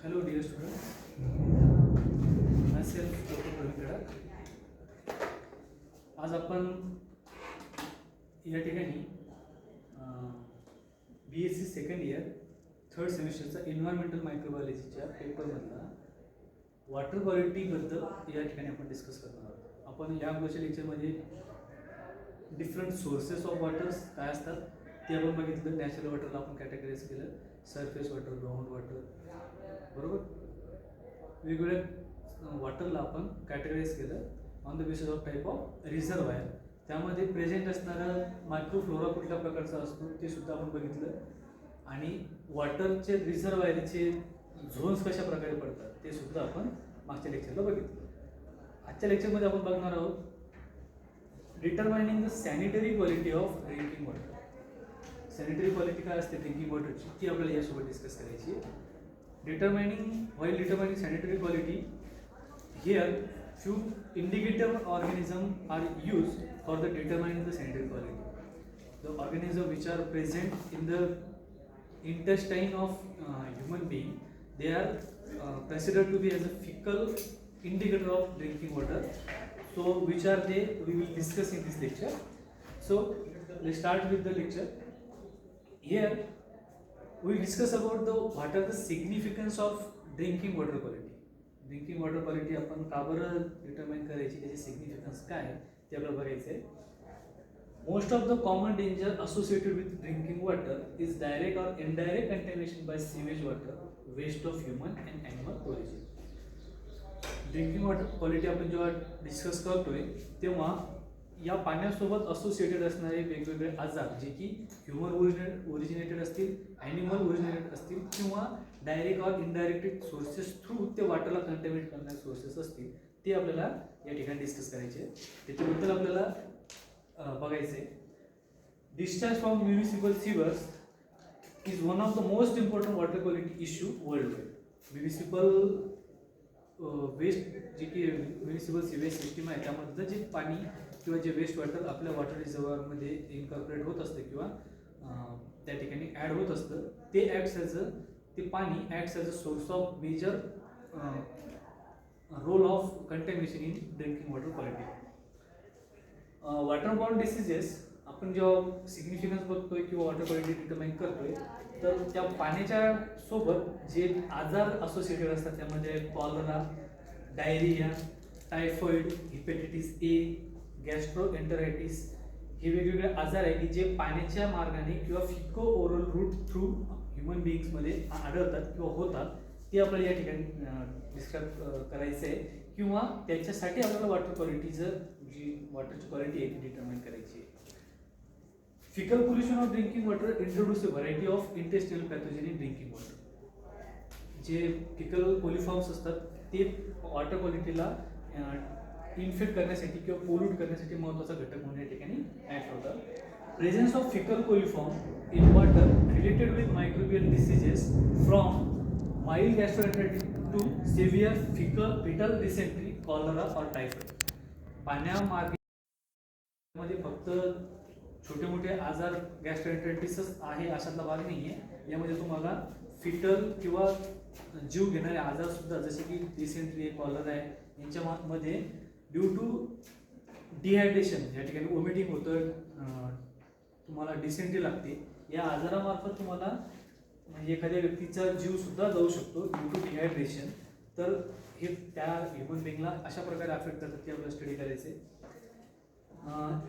Hello dear students, myself Dr. Praveen Kheda. आज आपण या ठिकाणी BSc सेकंड इयर थर्ड सेमिस्टरचा एन्व्हायरमेंटल मायक्रोबायोलॉजीच्या पेपरमधला वॉटर क्वालिटीबद्दल या ठिकाणी आपण डिस्कस करणार आहोत. आपण या अगोदरच्या लेक्चरमध्ये डिफरंट सोर्सेस ऑफ वॉटर्स काय असतात ते आपण बघितलं. नॅचरल वॉटरला आपण कॅटेगराईज केलं, सरफेस वॉटर, ग्राउंड वॉटर, बरोबर. वेगवेगळ्या वॉटरला आपण कॅटेगराईज केलं on the basis of type of reservoir. त्यामध्ये प्रेझेंट असणारा मायक्रोफ्लोरा कुठल्या प्रकारचा असतो ते सुद्धा आपण बघितलं, आणि वॉटरचे रिझर्वायरचे झोन्स कशा प्रकारे पडतात ते सुद्धा आपण मागच्या लेक्चरला बघितलं. आजच्या लेक्चरमध्ये आपण बघणार आहोत determining the sanitary quality of drinking water. Sanitary quality काय असते ड्रिंकिंग वॉटरची ती आपल्याला यासोबत डिस्कस करायची. While determining sanitary quality, here few indicator organisms are used for the determining the sanitary quality. The organisms which are present in the intestine of human being, they are considered to be as a fecal indicator of drinking water. So which are they, we will discuss in this lecture. So let's start with the lecture. Here we will discuss about what are the significance of drinking water quality. Drinking water quality आपण का बरं determine करायची, त्याची significance काय ते आपल्याला बघायचं आहे. Most of the common danger associated with drinking water is direct और indirect contamination by sewage water, waste of human and animal origin. Drinking water quality आपण जेव्हा डिस्कस करतोय तेव्हा या पाण्यासोबत असोसिएटेड असणारे वेगवेगळे आजार जे की ह्युमन ओरिजिनेटेड असतील, ॲनिमल ओरिजिनेटेड असतील, किंवा डायरेक्ट और इनडायरेक्ट सोर्सेस थ्रू ते वॉटरला कंटॅमिनेट करणारे सोर्सेस असतील, ते आपल्याला या ठिकाणी डिस्कस करायचे. त्याच्याबद्दल आपल्याला बघायचे. Discharge from municipal sewers is one of the most important water quality issue worldwide. Municipal waste जे की म्युनिसिपल सीवेज सिस्टीम आहे त्यामधलं जे पाणी किंवा जे वेस्ट वॉटर आपल्या वॉटर रिझर्वरमध्ये इन्कॉर्पोरेट होत असते किंवा त्या ठिकाणी ॲड होत असतं, ते ते पाणी acts as a source of major role of contamination in drinking water quality. Waterborne diseases आपण जेव्हा सिग्निफिकन्स बघतोय किंवा वॉटर क्वालिटी डिटरमाइन करतोय, तर त्या पाण्याच्या सोबत जे आजार असोसिएटेड असतात त्यामध्ये कॉलरा, डायरिया, टायफॉइड, हिपॅटायटिस ए, गॅस्ट्रोएंटरायटिस हे वेगवेगळे आजार आहे की जे पाण्याच्या मार्गाने किंवा फिको ओरल रूट थ्रू ह्युमन बिईंग्समध्ये आढळतात किंवा होतात, ते आपल्याला या ठिकाणी डिस्क्राईब करायचं आहे, किंवा त्याच्यासाठी आपल्याला वॉटर क्वालिटीचं जी वॉटरची क्वालिटी आहे ती डिटरमाइन करायची आहे. Faecal pollution of drinking water introduce a variety of intestinal pathogen in drinking water. जे फिकल कोलिफॉर्म्स असतात ते वॉटर क्वालिटीला इन्फेक्ट करण्यासाठी किंवा पोल्यूट करण्यासाठी महत्त्वाचा घटक म्हणून या ठिकाणी ॲक्ट होतात. Presence of faecal coliform in water related with microbial diseases from mild gastroenteritis to severe fatal dysentery, cholera और टायफॉइड. पाण्यामार्गे फक्त छोटे मोठे आजार गॅस्ट्रोएंटरायटिसच आहे अशातला भाग नाही आहे. यामध्ये तुम्हाला फिटल किंवा जीव घेणारे आजार सुद्धा जसे की डिसेंट्री आहे, कॉलरा आहे, यांच्यामध्ये ड्यू टू डिहायड्रेशन या ठिकाणी वॉमिटिंग होतं, तुम्हाला डिसेंट्री लागते. या आजारामार्फत तुम्हाला म्हणजे एखाद्या व्यक्तीचा जीव सुद्धा जाऊ शकतो ड्यू टू डिहायड्रेशन. तर हे त्या ह्युमन बिंगला अशा प्रकारे अफेक्ट करतात की आपल्याला स्टडी करायचे.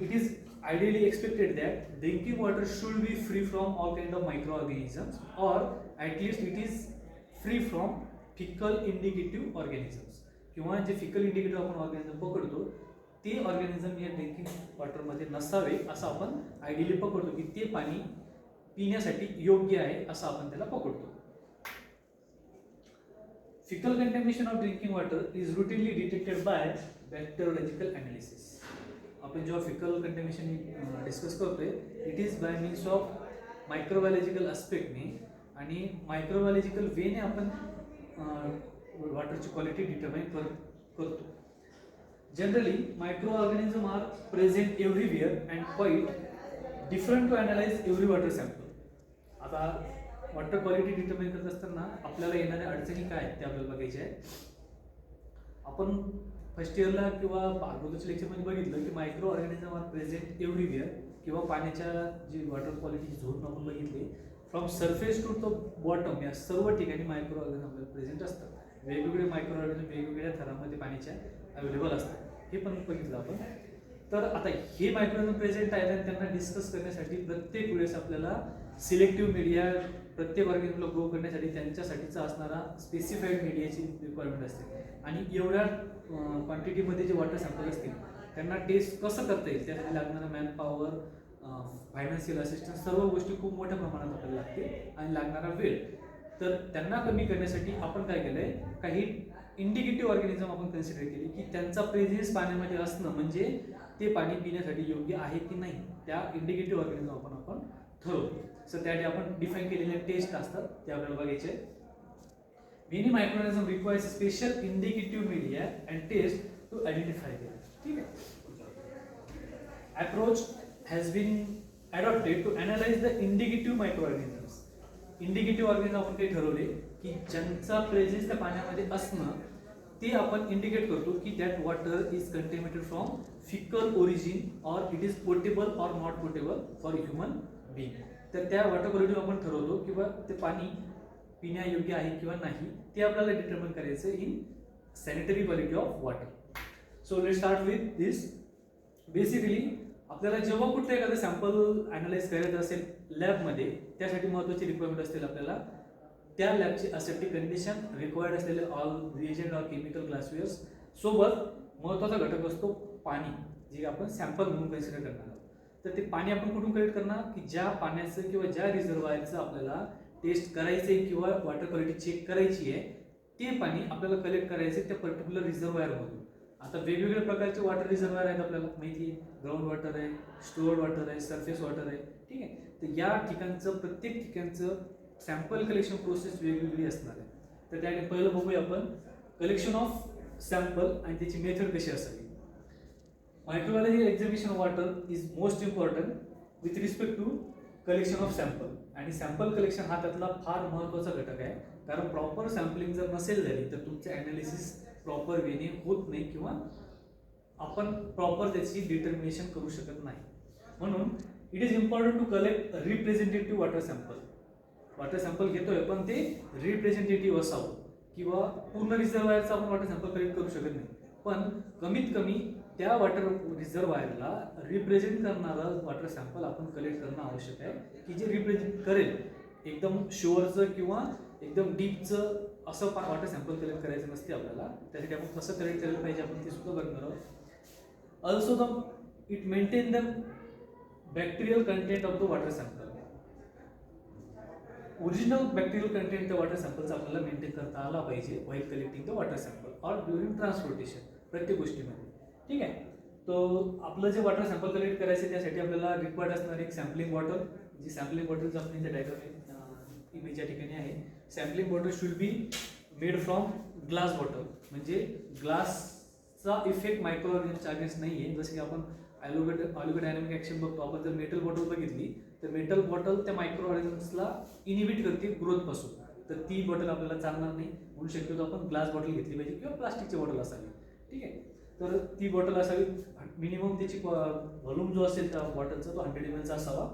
It is ideally expected that drinking water should be free from all kind of microorganisms, or at least it is free from fecal indicative organisms. किंवा जे फिकल इंडिकेटिव्ह आपण ऑर्गॅनिझम पकडतो ते ऑर्गॅनिझम या ड्रिंकिंग वॉटरमध्ये नसावे असं आपण आयडियली पकडतो की ते पाणी पिण्यासाठी योग्य आहे असं आपण त्याला पकडतो. Faecal contamination of drinking water is routinely detected by bacteriological analysis. आपण जेव्हा फिकल कंटॅमिनेशन डिस्कस करतोय it is by means of microbiological आस्पेक्टने आणि मायक्रोबायोलॉजिकल वेने आपण वॉटरची क्वालिटी डिटरमाइन करतो. Generally micro organism are present everywhere and quite different to analyse every water sample. आता वॉटर क्वालिटी डिटर्मिन करत असताना आपल्याला येणाऱ्या अडचणी काय आहेत ते आपल्याला बघायचे आहे. आपण फर्स्ट इयरला किंवा अगोदरच्या लेक्चरमध्ये बघितलं की micro organism are present everywhere, किंवा पाण्याच्या जी वॉटर क्वालिटी झोन आपण बघितली from surface to the bottom, या सर्व ठिकाणी मायक्रो ऑर्गॅनिझम आपल्याला प्रेझेंट असतात. वेगवेगळे मायक्रो ऑर्गॅनिझम वेगवेगळ्या थरामध्ये पाण्याच्या अवेलेबल असतात, हे पण बघितलं आपण. तर आता हे मायक्रो ऑर्गॅनिझम प्रेझेंट आहेत आणि त्यांना डिस्कस करण्यासाठी प्रत्येक वेळेस आपल्याला सिलेक्टिव्ह मीडिया, प्रत्येक ऑर्गॅनिझमला ग्रो करण्यासाठी त्यांच्यासाठीचा असणारा स्पेसिफाईड मीडियाची रिक्वायरमेंट असते. आणि एवढ्या क्वांटिटीमध्ये जे वॉटर सॅम्पल असतील त्यांना टेस्ट कसं करता येईल, त्यासाठी लागणारा मॅन पॉवर, फायनान्शियल असिस्टन्स, सर्व गोष्टी खूप मोठ्या प्रमाणात आपल्याला लागते आणि लागणारा वेळ. तर त्यांना कमी करण्यासाठी आपण काय केलंय, काही इंडिकेटिव्ह ऑर्गॅनिझम आपण कन्सिडर केली की त्यांचा प्रेझेन्स पाण्यामध्ये असणं म्हणजे ते पाणी पिण्यासाठी योग्य आहे की नाही, त्या इंडिकेटिव्ह ऑर्गॅनिझम आपण ठरवतो. सो त्यासाठी आपण डिफाईन केलेले टेस्ट असतात ते आपल्याला बघायचे. Many microorganism requires special indicative media and test to identify them. ठीक आहे. Approach has been adopted to analyze the indicative microorganisms. Indicative organism आपण काही ठरवले की ज्यांचा प्रेझेन्स त्या पाण्यामध्ये असणं ते आपण इंडिकेट करतो की that water is contaminated from faecal origin और इट इज पोर्टेबल और not portable for human being. तर त्या वॉटर क्वालिटी आपण ठरवतो किंवा ते पाणी पिण्यायोग्य आहे किंवा नाही ते आपल्याला डिटर्मिन करायचं in sanitary quality of water. So let start with this. Basically आपल्याला जेव्हा कुठलं एखादं सॅम्पल अनालाइज करायचं असेल लॅबमध्ये, त्यासाठी महत्त्वाची रिक्वायरमेंट असतील आपल्याला त्या लॅबची असेप्टिक कंडिशन, रिक्वायर्ड असलेले ऑल रिएजंट और केमिकल ग्लासवेअर्स, सोबत महत्त्वाचा घटक असतो पाणी, जे आपण सॅम्पल म्हणून कन्सिडर करणार आहोत. तर ते पाणी आपण कुठून कलेक्ट करणार की ज्या पाण्याचं किंवा ज्या रिझर्वायरचं आपल्याला टेस्ट करायचं आहे किंवा वॉटर क्वालिटी चेक करायची आहे, ते पाणी आपल्याला कलेक्ट करायचं त्या पर्टिक्युलर रिझर्वायरमधून. आता वेगवेगळ्या प्रकारचे वॉटर रिझर्वायर आहेत आपल्याला माहिती आहे, ग्राउंड वॉटर आहे, स्टोअर्ड वॉटर आहे, सरफेस वॉटर आहे. ठीक आहे. तर या ठिकाणचं प्रत्येक ठिकाणचं सॅम्पल कलेक्शन प्रोसेस वेगवेगळी असणार आहे. तर त्याने पहिलं बघूया आपण कलेक्शन ऑफ सॅम्पल आणि त्याची मेथड कशी असावी. Microbiology examination water is most important with respect to collection of sample. आणि सॅम्पल कलेक्शन हा त्यातला फार महत्त्वाचा घटक आहे, कारण प्रॉपर सॅम्पलिंग जर नसेल झाली तर तुमचे ॲनालिसिस प्रॉपर वेने होत नाही किंवा आपण प्रॉपर त्याची डिटर्मिनेशन करू शकत नाही. म्हणून it is important to collect representative water sample. Water sample घेतोय पण ते रिप्रेझेंटेटिव्ह असावं, किंवा पूर्ण रिझर्वायरचा आपण वॉटर सॅम्पल कलेक्ट करू शकत नाही, पण कमीत कमी त्या वॉटर रिझर्वायरला रिप्रेझेंट करणारा वॉटर सॅम्पल आपण कलेक्ट करणं आवश्यक आहे, की जे रिप्रेझेंट करेल. एकदम शुअरचं किंवा एकदम डीपचं असं वॉटर सॅम्पल कलेक्ट करायचं नसते आपल्याला. त्यासाठी आपण कसं कलेक्ट करायला पाहिजे आपण ते सुद्धा बघणार आहोत. Also the it maintain the bacterial content of the water sample. Original bacterial content त्या वॉटर सॅम्पलचा आपल्याला मेंटेन करता आला पाहिजे while collecting the water sample or during transportation, प्रत्येक गोष्टीमध्ये. ठीक आहे. तो आपलं जे वॉटर सॅम्पल कलेक्ट करायचं त्यासाठी आपल्याला रिक्वायर्ड असणार एक सॅम्पलिंग बॉटल. जी सॅम्पलिंग बॉटल आपण इथे डायग्राम इमेज या ठिकाणी आहे. Sampling bottle should be made from glass bottle, म्हणजे ग्लासचा इफेक्ट मायक्रो ऑर्गॅनिझमच्या अगेन्स्ट नाही आहे. जसं की आपण ऑलिगोडायनॅमिक ॲक्शन बघतो, आपण जर मेटल बॉटल बघितली तर मेटल बॉटल त्या मायक्रो ऑर्गॅनिझम्सला इनिबिट करते ग्रोथपासून, तर ती बॉटल आपल्याला चालणार नाही. म्हणून शक्यतो आपण ग्लास बॉटल घेतली पाहिजे किंवा प्लास्टिकची बॉटल असावी. ठीक आहे. तर ती बॉटल असावी, मिनिमम त्याची व्हॉल्यूम जो असेल त्या बॉटलचा तो 100 ml असावा.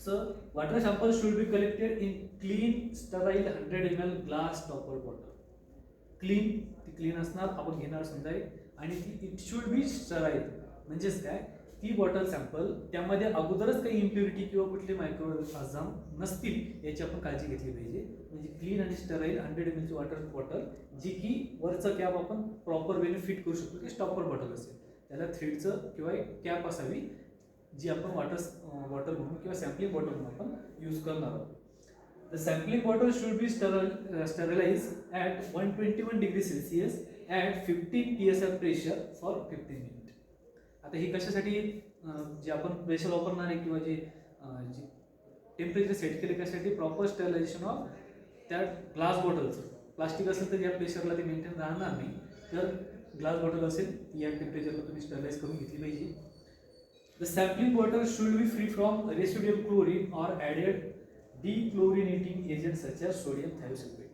So water sample should be collected in clean sterile 100 ml glass topper bottle. Clean, ती क्लीन असणार, आपण घेणार समजा, आणि ती इट शुड बी स्टराईल. म्हणजेच काय, ती बॉटल सॅम्पल त्यामध्ये अगोदरच काही इम्प्युरिटी किंवा कुठले मायक्रो ऑर्गॅनिझम नसतील याची आपण काळजी घेतली पाहिजे. म्हणजे क्लीन आणि स्टराईल 100 ml ची वॉटर बॉटल, जी की वरचं कॅप आपण प्रॉपर वेने फिट करू शकतो की स्टॉपर बॉटल असेल, त्याला थ्रेडचं किंवा एक कॅप असावी जी आपण वॉटर म्हणून किंवा सॅम्पलिंग बॉटल म्हणून आपण यूज करणार आहोत. The sampling bottle should be sterilize at 121 degree Celsius at 15 PSI pressure for 15 minute. आता ही कशासाठी, जे आपण प्रेशर वापरणार आहे किंवा जे टेम्परेचर सेट केले कशासाठी, प्रॉपर स्टरलायझेशन ऑफ त्या ग्लास बॉटलचं. प्लास्टिक असेल तर या प्रेशरला ते मेंटेन राहणार नाही, तर ग्लास बॉटल असेल या टेम्परेचरला तुम्ही स्टरलाइज करून घेतली पाहिजे. The sampling bottle should be free from residual chlorine or added dechlorinating agent such as sodium thiosulphate.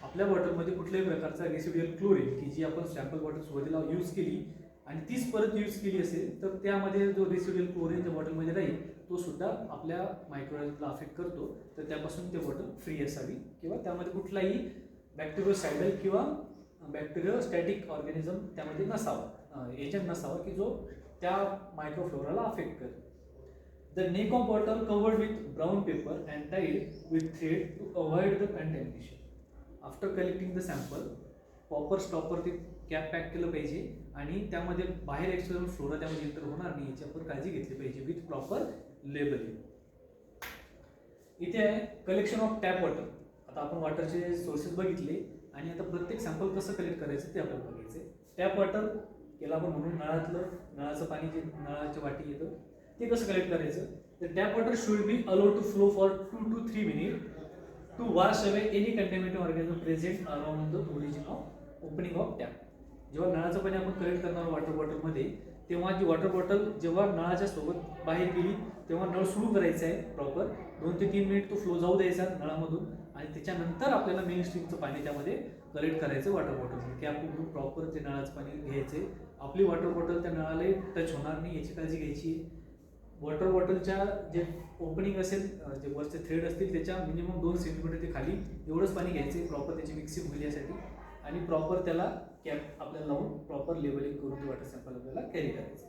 आपल्या बॉटलमध्ये कुठल्याही प्रकारचा रेसिड्युअल क्लोरीन की जी आपण सॅम्पल बॉटल सुरुवातीला यूज केली आणि तीच परत यूज केली असेल तर त्यामध्ये जो रेसिड्युअल क्लोरीन त्या बॉटलमध्ये राहील तो सुद्धा आपल्या मायक्रोऑर्गॅनिझमला अफेक्ट करतो. तर त्यापासून ते बॉटल फ्री असावी किंवा त्यामध्ये कुठलाही बॅक्टेरियोसायडल किंवा बॅक्टेरियोस्टॅटिक ऑर्गॅनिझम त्यामध्ये नसावा, एजंट नसावा की जो त्या मायक्रोफ्लोराला अफेक्ट करेल. The neck of bottle covered with brown paper and tied with thread to avoid the contamination. After collecting the sample proper stopper ते कॅप पॅक केलं पाहिजे आणि त्यामध्ये बाहेर एक्सटर्नल फ्लोरा त्यामध्ये एंटर होणार नाही याची आपण काळजी घेतली पाहिजे विथ प्रॉपर लेबलिंग. इथे आहे कलेक्शन ऑफ टॅप वॉटर. आता आपण वॉटरचे सोर्सेस बघितले आणि आता प्रत्येक सॅम्पल कसं कलेक्ट करायचं ते आपल्याला बघायचं. टॅप वॉटर याला आपण म्हणून नळाचं पाणी जे नळाच्या वाटी येतं ते कसं कलेक्ट करायचं. तर tap water should be allowed to flow for 2 to 3 minutes to wash away any contaminating organism present around the origin of opening of tap. जेव्हा नळाचं पाणी आपण कलेक्ट करणार वॉटर बॉटलमध्ये तेव्हा जी वॉटर बॉटल जेव्हा नळाच्या सोबत बाहेर गेली तेव्हा नळ सुरू करायचा आहे प्रॉपर 2 ते 3 मिनिट तो फ्लो जाऊ द्यायचा नळामधून आणि त्याच्यानंतर आपल्याला मेन स्ट्रीमचं पाणी त्यामध्ये कलेक्ट करायचं वॉटर बॉटलमध्ये. की आपण प्रॉपर ते नळाचं पाणी घ्यायचे. आपली वॉटर बॉटल त्या नळाला टच होणार नाही याची काळजी घ्यायची. वॉटर बॉटलच्या जे ओपनिंग असेल जे वरचे थ्रेड असतील त्याच्या मिनिमम 2 सेंटीमीटर ते खाली एवढंच पाणी घ्यायचं प्रॉपर त्याची मिक्सिंग होईल यासाठी आणि प्रॉपर त्याला कॅप आपल्याला लावून प्रॉपर लेबलिंग करून ते वॉटर सॅम्पल आपल्याला कॅरी करायचं.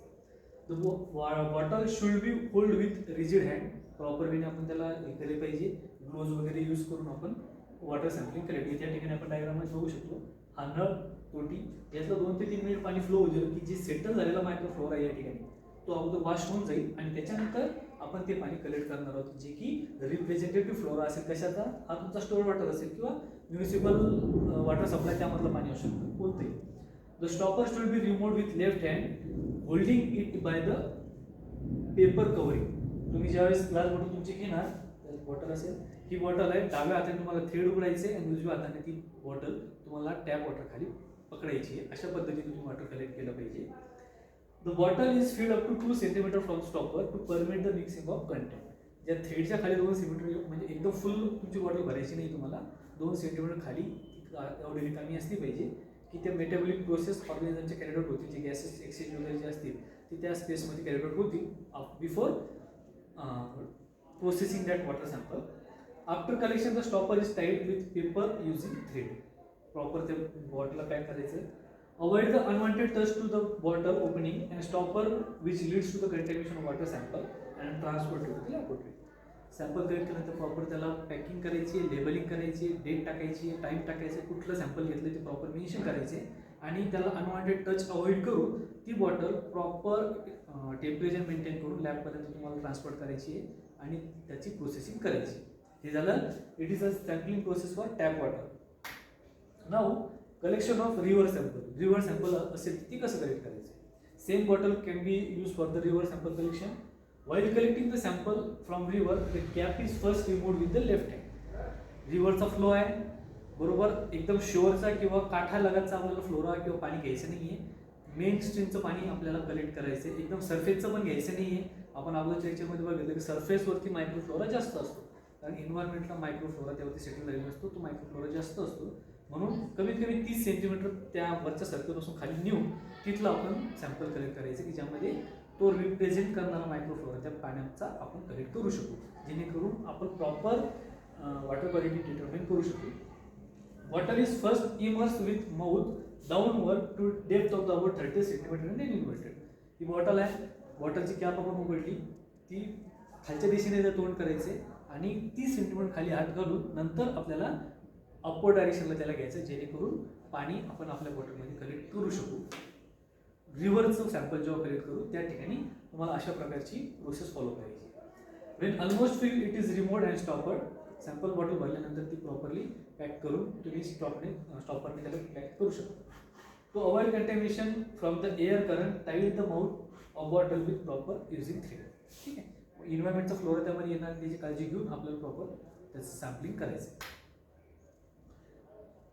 The bottle should be hold with rigid hand. Proper वेने आपण त्याला हे केले पाहिजे. ग्लोव्ज वगैरे यूज करून आपण वॉटर सॅम्पलिंग केले. त्या ठिकाणी आपण डायग्राममध्ये बघू शकतो हा नळ टोटी यातलं 2 ते 3 मिनिट पाणी फ्लो होईल की जे सेटल झालेला मायक्रोफ्लोरा आहे या ठिकाणी तो अगोदर वॉश होऊन जाईल आणि त्याच्यानंतर आपण ते पाणी कलेक्ट करणार आहोत जे की रिप्रेझेंटेटिव्ह फ्लोरा असेल कशाचा हा तुमचा स्टोर वॉटर असेल किंवा म्युनिसिपल वॉटर सप्लाय त्यामधलं पाणी असू शकतं कोणतंही. The stopper should be removed with left hand holding it by the paper covering. तुम्ही ज्यावेळेस ग्लास बॉटल तुमची घेणार बॉटल असेल ही बॉटल आहे डाव्या हाताने तुम्हाला थ्रेड उघडायचे आणि उजव्या हाताने ती बॉटल तुम्हाला टॅप वॉटर खाली पकडायची आहे. अशा पद्धतीने तुम्ही वॉटर कलेक्ट केलं पाहिजे. The bottle is filled up to 2 cm from stopper to permit the mixing of content. ज्या थ्रेडच्या खाली 2 सेंटीमीटर म्हणजे एकदम फुल तुमची बॉटल भरायची नाही तुम्हाला 2 सेंटीमीटर खाली एवढी रिकामी असली पाहिजे की त्या मेटाबॉलिक प्रोसेस ऑर्गॅनिझमच्या कॅरी आउट होतील. जे गॅसेस एक्सचेंज वगैरे जे असतील ते त्या स्पेसमध्ये कॅरी आउट होतील before processing that water sample. After collection the stopper is tied with paper using thread. Proper त्या बॉटलला पॅक करायचं. Avoid the unwanted touch to the bottle opening and stopper which leads to the contamination of water sample and transfer to the laboratory. Sample collect केल्यानंतर proper त्याला packing करायची, labelling करायची, date टाकायची, time टाकायचं, कुठलं sample घेतलं ते proper mention करायचे आणि त्याला अनवॉन्टेड टच अवॉइड करून ती बॉटल प्रॉपर टेम्परेचर मेंटेन करून लॅबपर्यंत तुम्हाला ट्रान्सफर करायची आहे आणि त्याची प्रोसेसिंग करायची. हे झालं it is a sampling process for tap water. Now collection of river sample. River sample असेल ती कसं कलेक्ट करायचं. Same bottle can be use for the river sample collection. While collecting the sample from river the cap is first removed with the left hand. रिव्हरचा flow आहे बरोबर एकदम शोअरचा किंवा काठालगतचा आपल्याला फ्लोरा किंवा पाणी घ्यायचं नाही आहे. मेन स्ट्रीमचं पाणी आपल्याला कलेक्ट करायचं आहे. एकदम सरफेसचं पण घ्यायचं नाही आहे. आपण आपल्या चर्चेमध्ये बघितलं की सरफेसवरती मायक्रोफ्लोरा जास्त असतो कारण एन्व्हायरमेंटला मायक्रोफ्लोरा त्यावरती सेटल झालेला असतो तो मायक्रोफ्लोरा जास्त असतो. म्हणून कमीत कमी 30 सेंटीमीटर त्या वरच्या सरफेसपासून खाली नेऊन तिथलं आपण सॅम्पल कलेक्ट करायचं की ज्यामध्ये तो रिप्रेझेंट करणारा मायक्रोफ्लोरा त्या पाण्याचा आपण कलेक्ट करू शकू जेणेकरून आपण प्रॉपर वॉटर क्वालिटी डिटर्मिन करू शकू. Water is first immerse with mouth downward to depth of the about 30 centimetre and inverted. ही बॉटल आहे. बॉटलची कॅप आपण उघडली ती खालच्या दिशेने जर तोंड करायचे आणि 30 सेंटीमीटर खाली हात घालून नंतर आपल्याला अपवर्ड डायरेक्शनला त्याला घ्यायचं जेणेकरून पाणी आपण आपल्या बॉटलमध्ये कलेक्ट करू शकू. रिव्हरचं सॅम्पल जेव्हा कलेक्ट करू त्या ठिकाणी तुम्हाला अशा प्रकारची प्रोसेस फॉलो करायची. When almost fill it is removed and stoppered. Sample bottle भरल्यानंतर ती प्रॉपरली पॅक करून तुम्ही स्टॉपरने त्याला पॅक करू शकता. To avoid contamination from the air current tied the mouth of bottle with proper using thread. ठीक आहे. इन्व्हायरमेंटचा फ्लोरा त्यामध्ये येणार त्याची काळजी घेऊन आपल्याला प्रॉपर त्याचं सॅम्पलिंग करायचं.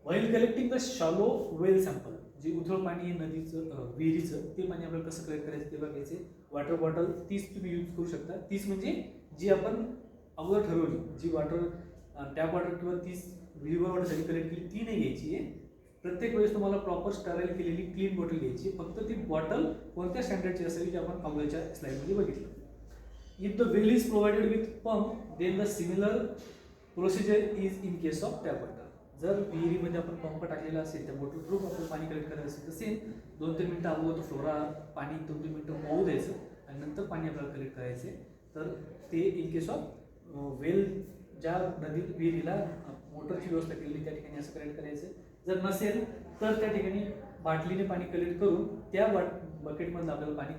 While collecting the shallow well sample. जे उथळ पाणी आहे नदीचं विहिरीचं ते पाणी आपल्याला कसं कलेक्ट करायचं ते बघायचे. वॉटर बॉटल 30 तुम्ही यूज करू शकता. 30 म्हणजे जी आपण अगोदर ठरवली, जी वॉटर टॅप वॉटर किंवा ती रिव्हर वॉटरसाठी कलेक्ट केली ती नाही घ्यायची आहे. प्रत्येक वेळेस तुम्हाला प्रॉपर स्टराईल केलेली क्लीन बॉटल घ्यायची. फक्त ती बॉटल कोणत्या स्टँडर्डची असेल जे आपण अगोदरच्या स्लाइडमध्ये बघितलं. If the well is provided with pump then the similar procedure is in case of tap water. जर विहिरीमध्ये आपण पंप टाकलेला असेल त्या बॉटल थ्रू आपण पाणी कलेक्ट करायचं असेल तर सेम 2-3 मिनटं अगोदर तो फ्लोरा पाणी 2-3 मिनटं वाहू द्यायचं आणि नंतर पाणी आपल्याला कलेक्ट करायचे. तर ते इन केस ऑफ वेल ज्या नदीत विहिरीला मोटरची व्यवस्था केलेली त्या ठिकाणी असं कलेक्ट करायचं. जर नसेल तर त्या ठिकाणी बाटलीने पाणी कलेक्ट करून त्या बकेटमधलं आपल्याला पाणी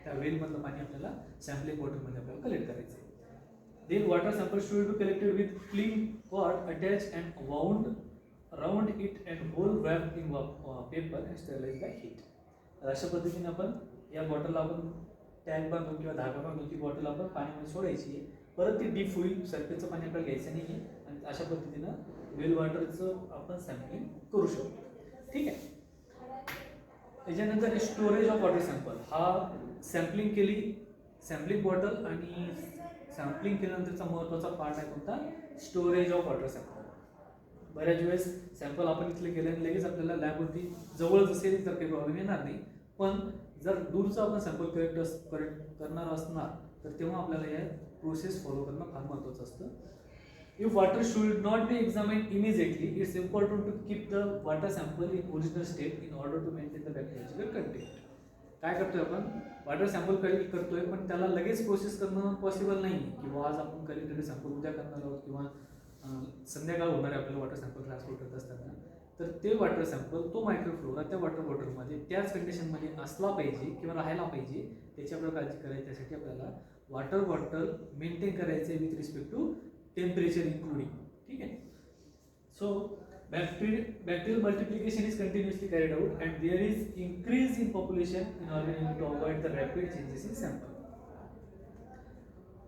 त्या वेलमधलं पाणी आपल्याला सॅम्पलिंग बॉटलमध्ये आपल्याला कलेक्ट करायचं. Then water sample should be collected with clean cord attached and wound around it and whole wrapped in paper and sterilized by heat. अशा पद्धतीने आपण या बॉटलला आपण टॅग बांधून किंवा धागा बांधून ती बॉटल आपण पाण्यामध्ये सोडायची आहे. परत ती डीप होईल, सरफेसचं पाणी आपल्याला घ्यायचं नाही आहे आणि अशा पद्धतीनं वेल वॉटरचं आपण सॅम्पलिंग करू शकतो. ठीक आहे. त्याच्यानंतर स्टोरेज ऑफ वॉटर सॅम्पल. हा सॅम्पलिंग केली, सॅम्पलिंग बॉटल आणि सॅम्पलिंग केल्यानंतरचा महत्त्वाचा पार्ट आहे कोणता, स्टोरेज ऑफ वॉटर सॅम्पल. बऱ्याच वेळेस सॅम्पल आपण इथले केलं आणि लगेच आपल्याला लॅबवरती जवळच असेल तर काही प्रॉब्लेम येणार नाही. पण जर दूरचा आपण सॅम्पल कलेक्ट करणार असणार तर तेव्हा आपल्याला या प्रोसेस फॉलो करणं फार महत्त्वाचं असतं. If water should not be examined immediately it's important to keep the water sample in original state in order to maintain the bacterial content. काय करतोय आपण, वॉटर सॅम्पल कलेक्ट करतोय पण त्याला लगेच प्रोसेस करणं पॉसिबल नाही. किंवा आज आपण कलेक्ट केलेले सॅम्पल उद्या करणार आहोत किंवा संध्याकाळ होणार आहे आपल्याला वॉटर सॅम्पल ट्रान्सपोर्ट करत असताना, तर ते वॉटर सॅम्पल तो मायक्रोफ्लोरा त्या वॉटर बॉटलमध्ये त्याच कंडिशनमध्ये असला पाहिजे किंवा राहायला पाहिजे, त्याची आपल्याला काळजी करायची. त्यासाठी आपल्याला वॉटर बॉटल मेंटेन करायचे with respect to temperature including. ठीक आहे. So bacterial multiplication is continuously carried out and there is increase in population in order to avoid the rapid changes in sample.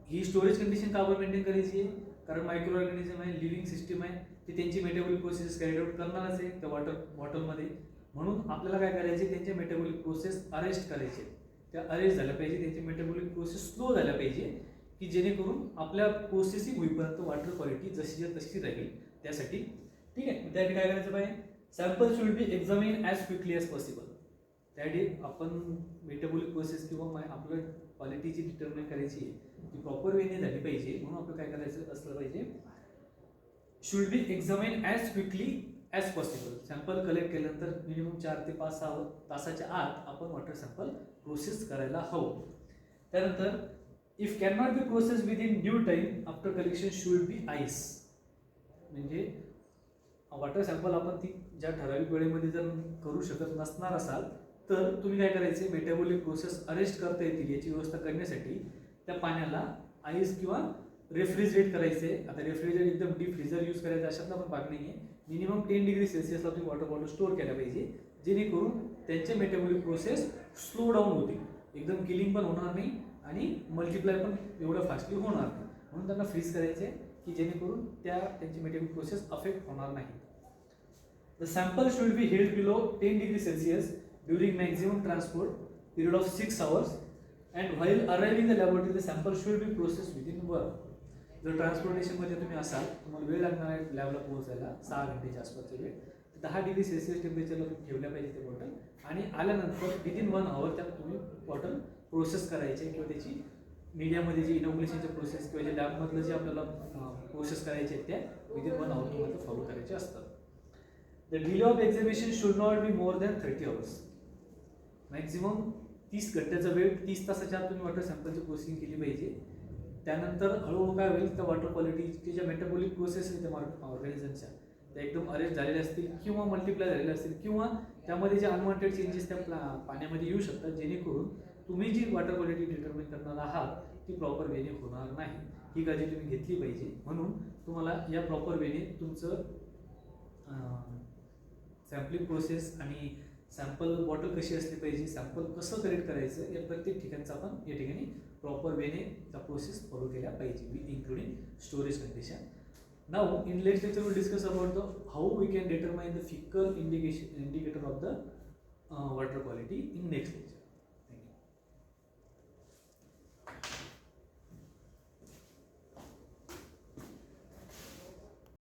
He storage condition का आपण maintain करायची आहे, कारण micro organism आहे, living system आहे, ती त्यांची मेटाबॉलिक प्रोसेस कॅरी आउट करणारच आहे त्या वॉटर बॉटलमध्ये. म्हणून आपल्याला काय करायचे, त्यांचे मेटाबॉलिक प्रोसेस अरेस्ट करायचे. त्या अरेस्ट झाल्या पाहिजे, त्यांची मेटाबॉलिक प्रोसेस स्लो झाल्या पाहिजे की जेणेकरून आपल्या प्रोसेसिंग होईपर्यंत वॉटर क्वालिटी जशीच्या तशी राहील त्यासाठी. ठीक आहे. त्यासाठी काय करायचं पाहिजे, sample should B examine as quickly as possible. त्यासाठी आपण मेटाबॉलिक प्रोसेस किंवा आपलं क्वालिटी जी डिटर्मिन करायची आहे ती प्रॉपर वेने झाली पाहिजे. म्हणून आपलं काय करायचं असलं पाहिजे, should be examine as quickly as possible. Sample collect केल्यानंतर मिनिमम 4 ते 5-6 तासाच्या आत आपण वॉटर सॅम्पल प्रोसेस करायला हवं. त्यानंतर if can not be process with in due time after collection should be ice. म्हणजे वॉटर सॅम्पल आपण ती ज्या ठराविक वेळेमध्ये जर करू शकत नसणार असाल तर तुम्ही काय करायचे, मेटाबॉलिक प्रोसेस अरेस्ट करता येतील याची व्यवस्था करण्यासाठी त्या पाण्याला आईस किंवा रेफ्रिजरेट करायचे. आता रेफ्रिजरेट एकदम डीप फ्रीजर यूज करायचं अशातला पण भाग नाही आहे. मिनिमम 10 डिग्री सेल्सिअसला तुम्ही वॉटर बॉटल स्टोअर केल्या पाहिजे, जेणेकरून त्यांचे मेटाबॉलिक प्रोसेस स्लो डाऊन होतील. एकदम किलिंग पण होणार नाही आणि मल्टिप्लाय पण एवढं फास्टली होणार नाही. म्हणून त्यांना फ्रीज करायचे की जेणेकरून त्यांची मेटाबॉलिक प्रोसेस अफेक्ट होणार नाही. The sample should be held below 10 degree Celsius during maximum transport period of 6 hours and while arriving the laboratory the sample should be process within 1 hour. जर ट्रान्सपोर्टेशनमध्ये तुम्ही असाल, तुम्हाला वेळ लागणार आहे लॅबला पोहोचायला 6 घंटेच्या आसपासचा वेळ, 10 डिग्री सेल्सिअस टेम्परेचरला तुम्ही ठेवल्या पाहिजे ते बॉटल आणि आल्यानंतर विदिन 1 hour त्यात तुम्ही बॉटल प्रोसेस करायचे किंवा त्याची मीडियामध्ये जी इनोक्युलेशनची प्रोसेस किंवा जे लॅबमधलं जे आपल्याला प्रोसेस करायचे आहेत त्या विदिन 1 hour तुम्हाला फॉलो करायचे असतात. The delay of exhibition should not be more than 30 hours. Maximum 30 घंट्याचा वेळ, 30 तासाच्या आत तुम्ही वॉटर सॅम्पलची प्रोसेसिंग केली पाहिजे. त्यानंतर हळूहळू काय होईल, त्या वॉटर क्वालिटीची ज्या मेटाबॉलिक प्रोसेस आहे त्या ऑर्गॅनिझमच्या त्या एकदम अरेस्ट झालेल्या असतील किंवा मल्टिप्लाय झालेल्या असतील किंवा त्यामध्ये जे अनवॉन्टेड चेंजेस त्या पाण्यामध्ये येऊ शकतात, जेणेकरून तुम्ही जी वॉटर क्वालिटी डिटर्मिन करणार आहात ती प्रॉपर वेने होणार नाही. ही काळजी तुम्ही घेतली पाहिजे. म्हणून तुम्हाला या प्रॉपर वेने तुमचं सॅम्पलिंग प्रोसेस आणि सॅम्पल बॉटल कशी असली पाहिजे, सॅम्पल कसं कलेक्ट करायचं या प्रत्येक ठिकाणचा आपण या ठिकाणी प्रॉपर वेने त्या प्रोसेस फॉलो केल्या पाहिजे, including storage condition. Now in next lecture we'll discuss about the how we can determine the fecal indicator of the water quality in next lecture.